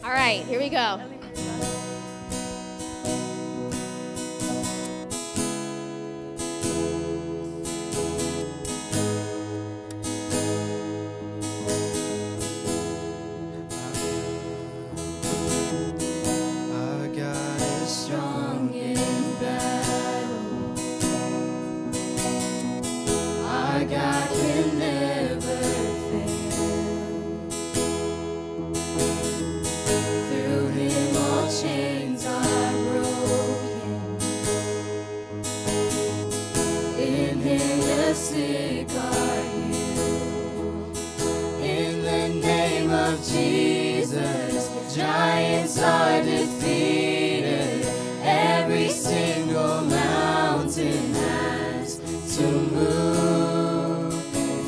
All right, here we go. Our God is strong in battle. Our God can never fail. Through Him all chains are broken. In Him the sick are healed. In the name of Jesus, giants are defeated. Every single mountain has to move.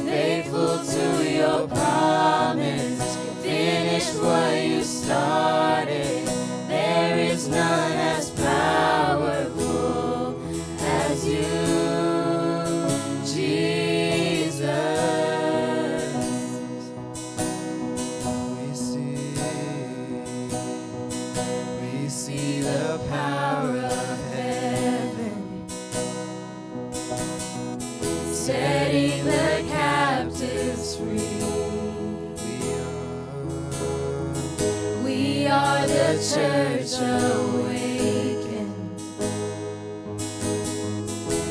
Faithful to your promise, finish what you started. There is none as powerful as you, Jesus. We see the power of heaven setting the captives free. We are the church awakened,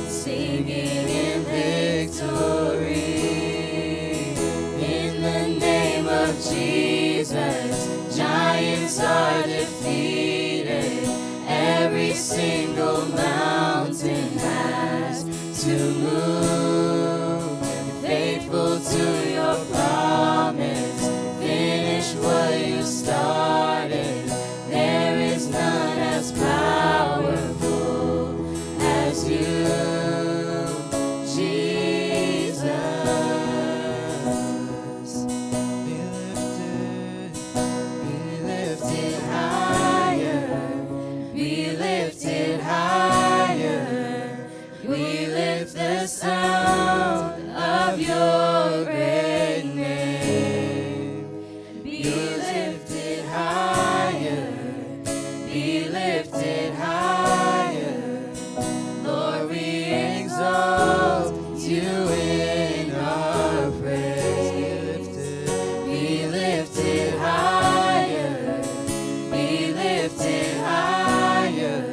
singing in victory. In the name of Jesus, giants are defeated. Every single mountain has to move. Faithful to your promise, finish what you started. There is none as powerful as you, Jesus. Be lifted higher, be lifted higher. We lift the sound of your great name. Be lifted higher, be lifted higher. Lord, we exalt you in our praise. Be lifted higher, be lifted higher.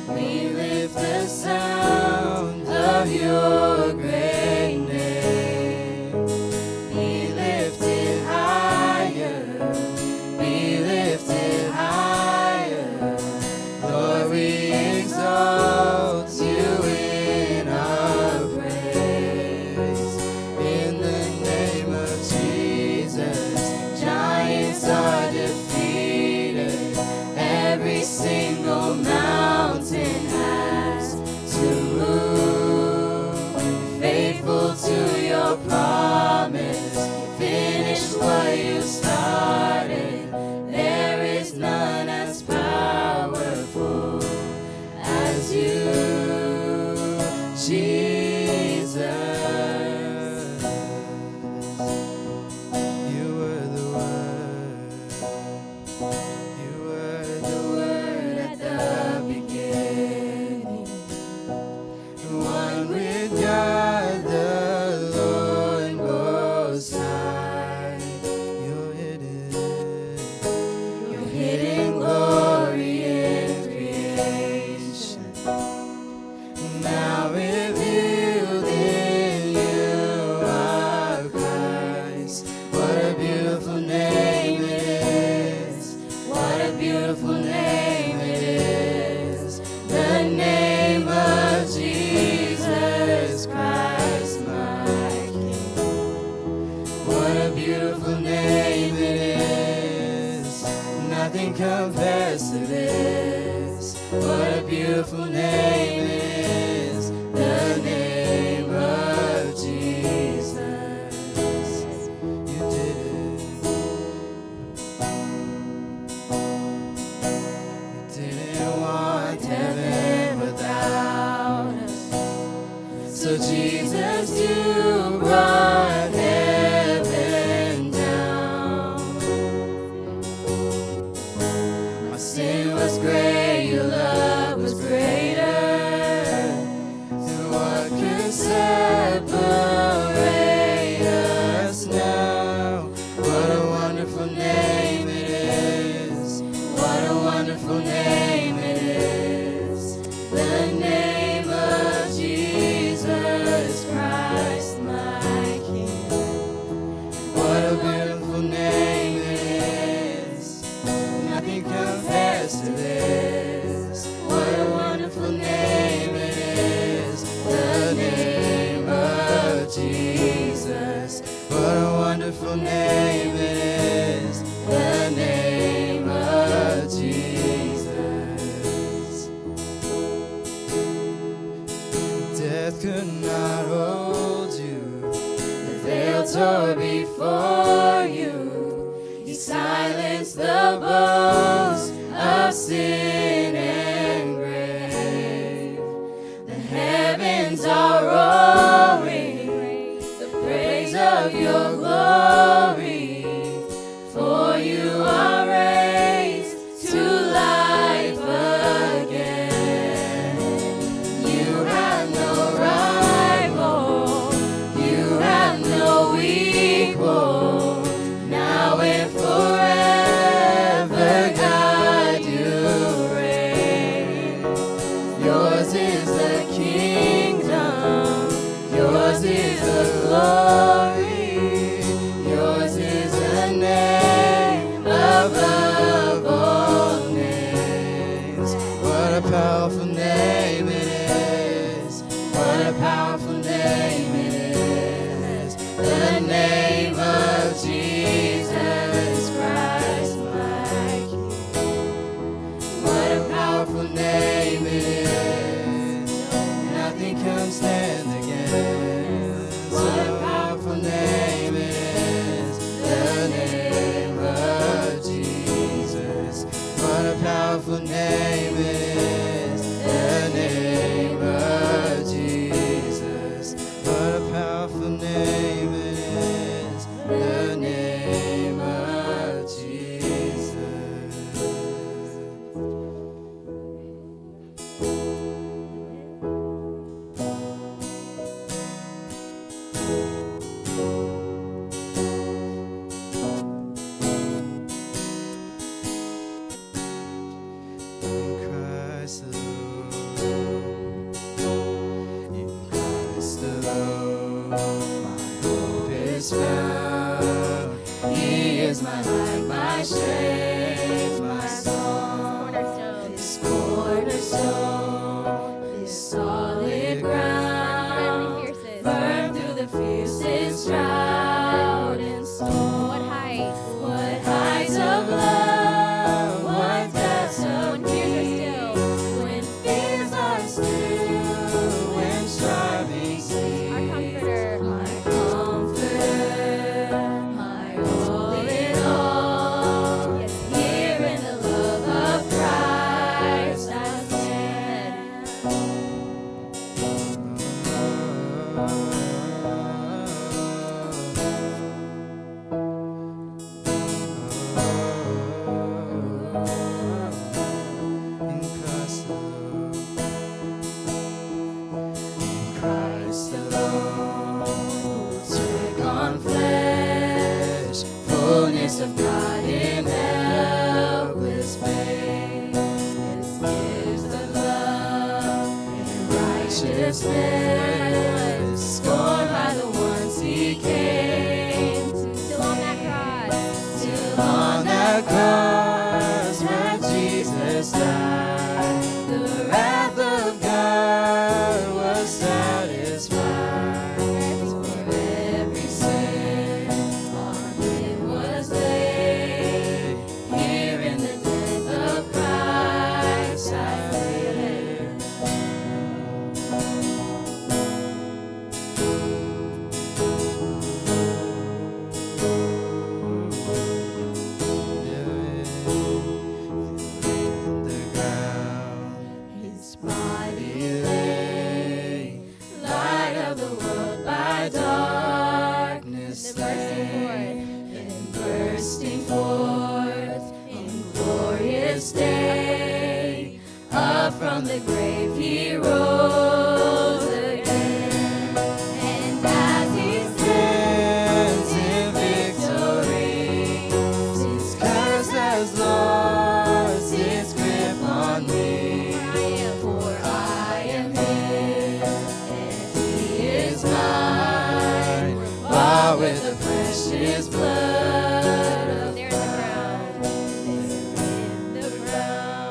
We lift the sound of your great name. Be lifted higher, be lifted higher. Lord, we exalt you in our praise. In the name of Jesus, giants are defeated. Every single mountain has to move. Faithful to your promise, finish what you started. There is none as powerful as you, Jesus. You were the Word. You were the Word at the beginning. One with God, the Lord Most High. You're hidden glory in creation. Now revealed in you are Christ. What a beautiful name it is. What a beautiful name it is. The name of Jesus Christ, my King. What a beautiful name it is. Nothing compares to this. What a beautiful name it is. The name of Jesus. You did it. You didn't want heaven without us. So Jesus, you brought heaven down. blessed it is. What a wonderful name it is, the name of Jesus. What a wonderful name it is, the name of Jesus. Death could not hold you, the veil tore before you. He silenced the boast of sin and grave. The heavens are roaring the praise of your glory, for you are raised to life again. You have no rival, you have no equal, now and forever, God, you reign. Yours is the kingdom, yours is the glory, yours is the name above all names. What a powerful name it is, what a powerful name it is, the name of Jesus Christ, my King. What a powerful name it is, nothing can stand against. What a powerful name it is, the name of Jesus. What a powerful name it is, the name of Jesus. What a powerful name it is, the name of Jesus. In Christ alone, in Christ alone, my hope is found. He is my light, my strength, my song. This cornerstone, this solid ground, firm through the fiercest drought and storm. What height? What heights of love, what depths of peace, when fears are still, when striving cease. Our comforter. My comforter, my all in all. Yes. Here in the love of Christ I in Christ alone, who took on flesh, fullness of God in helpless babe. This gift of love and righteousness, scorned by the ones he came to Still on that cross. till on that cross where Jesus died, the wrath of God was satisfied. For every sin on him was laid. Here in the death of Christ I live. The ground, his body lay, light of the world by darkness slain, and bursting forth in glorious day, up from the grave he rose again, and as he stands in victory, since curse has lost its grip on me, for I am his, and he is mine, bought with the precious blood of There in the ground. Christ. There in the ground.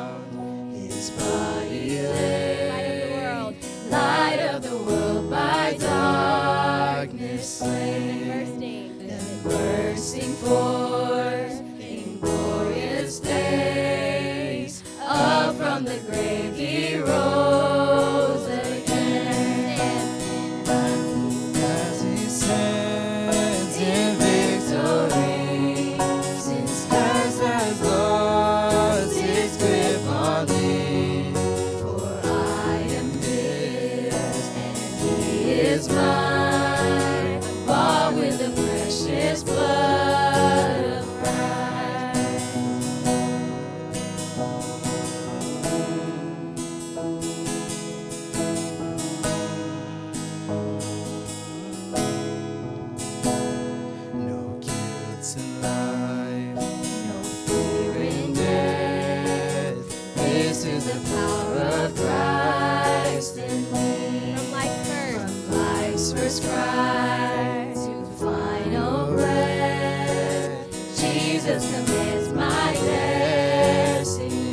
is the power of Christ in me. From life's first From life's first cry to final breath, Jesus commands my destiny.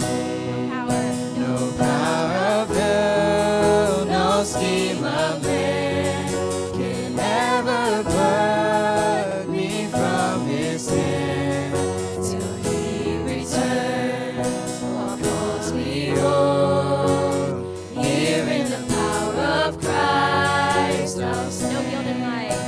power. No power of hell, no scheme of man can ever pluck me from his hand till he returns or calls me home. Here in the power of Christ I'll No stand. guilt in life.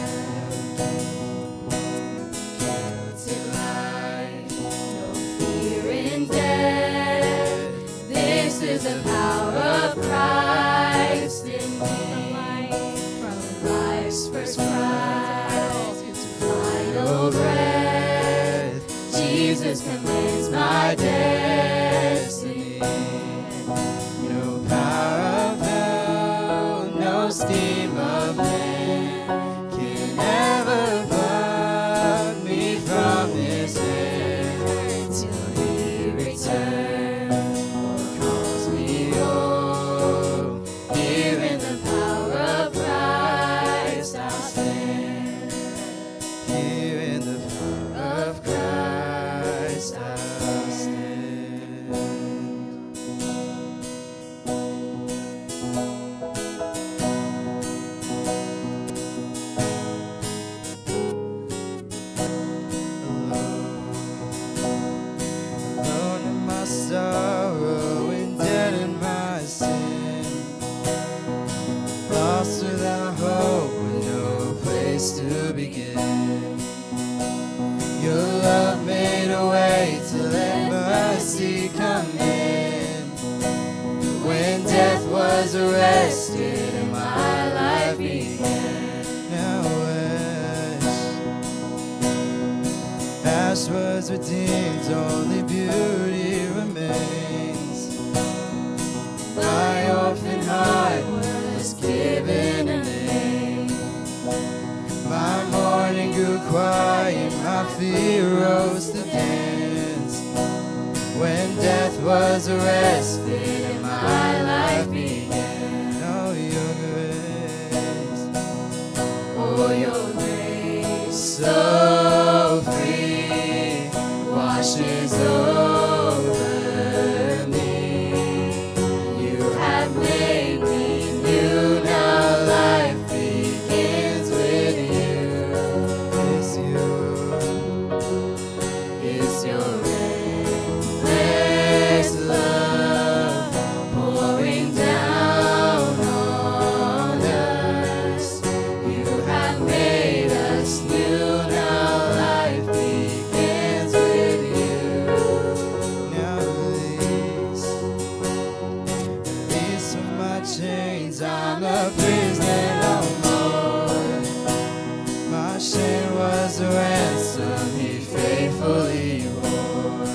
Guilt in life, no fear in death. This is the power of Christ in From me. life. From life's first cry to final breath, Jesus commands my destiny. No power of hell, no scheme of man can ever pluck me from his hand till he returns or calls me home. Here in the power of Christ I'll stand. Here in the power of Christ I'll stand. Alone in my sorrow and dead in my sin, lost without hope with no place to begin. Your love made a way to let mercy come in. When death was arrested and my life began. Now ash was redeemed, only beauty remains. My orphan heart was given a name. My mourning grew quiet, my fear rose to dance. When death was arrested and my life began. Oh, your grace, oh, your grace, so free, washes over me. You have made me new, now life begins with you. It's your endless love pouring down on us. You have made us new, now life begins with you. Now release from my chains, I'm a prisoner no more. My shame was a ransom he faithfully bore.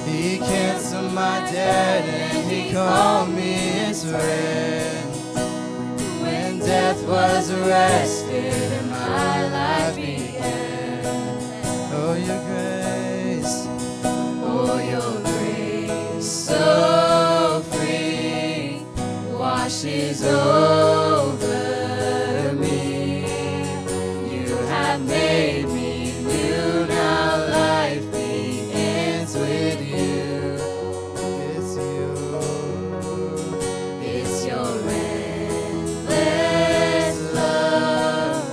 He canceled my debt and he called me his friend. When death was arrested and my life began. Oh, your grace, oh, your grace, so free, washes over me. You have made me new, now life begins with you. It's your endless love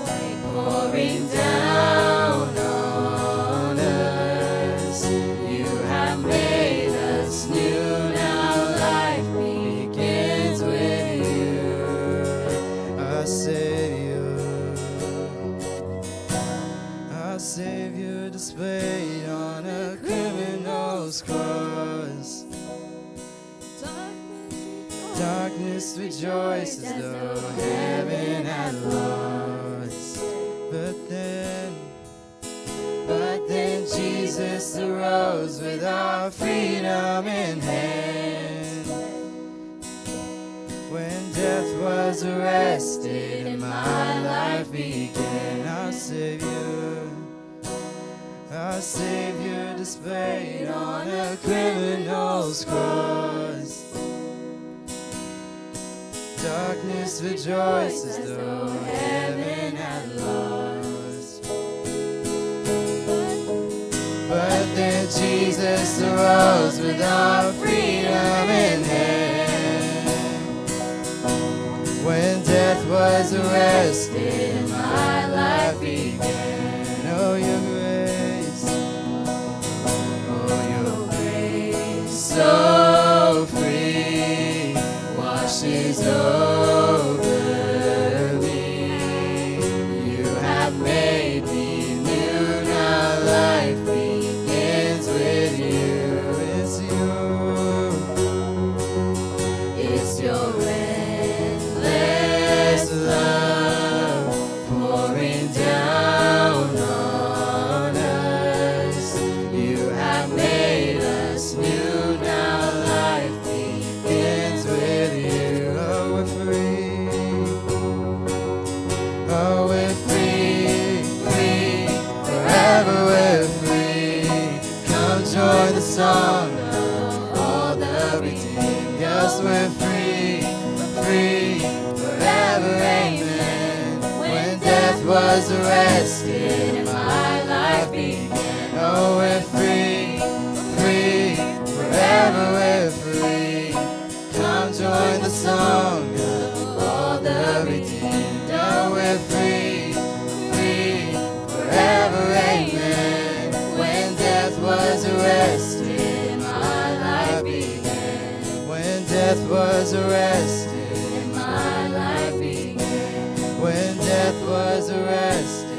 pouring down on us. You have made us new, now life begins with you. Our Savior displayed on a criminal's cross. Darkness rejoiced as though heaven had lost. But then Jesus arose with our freedom in hand. When death was arrested and my life began, our our Savior displayed on a criminal's cross. Darkness rejoices though heaven had lost. But then Jesus arose with our freedom in hand. When death was arrested, my life began. Oh, your grace, oh, your grace, so free, washes over me. You have made me new, now life begins with you. It's your endless love pouring down on us. You have made us new, now life begins with you. Oh, we're free. Oh, we're free, free, forever we're free. Come join the song of all the redeemed. Yes, we're free, free, forever, amen. When death was arrested and my life began. Oh, we're free, free, forever we're free. Come join the song of all the redeemed. Oh, we're free, free, forever, amen. When death was arrested, my life began. When death was arrested, my life began. When death was arrested.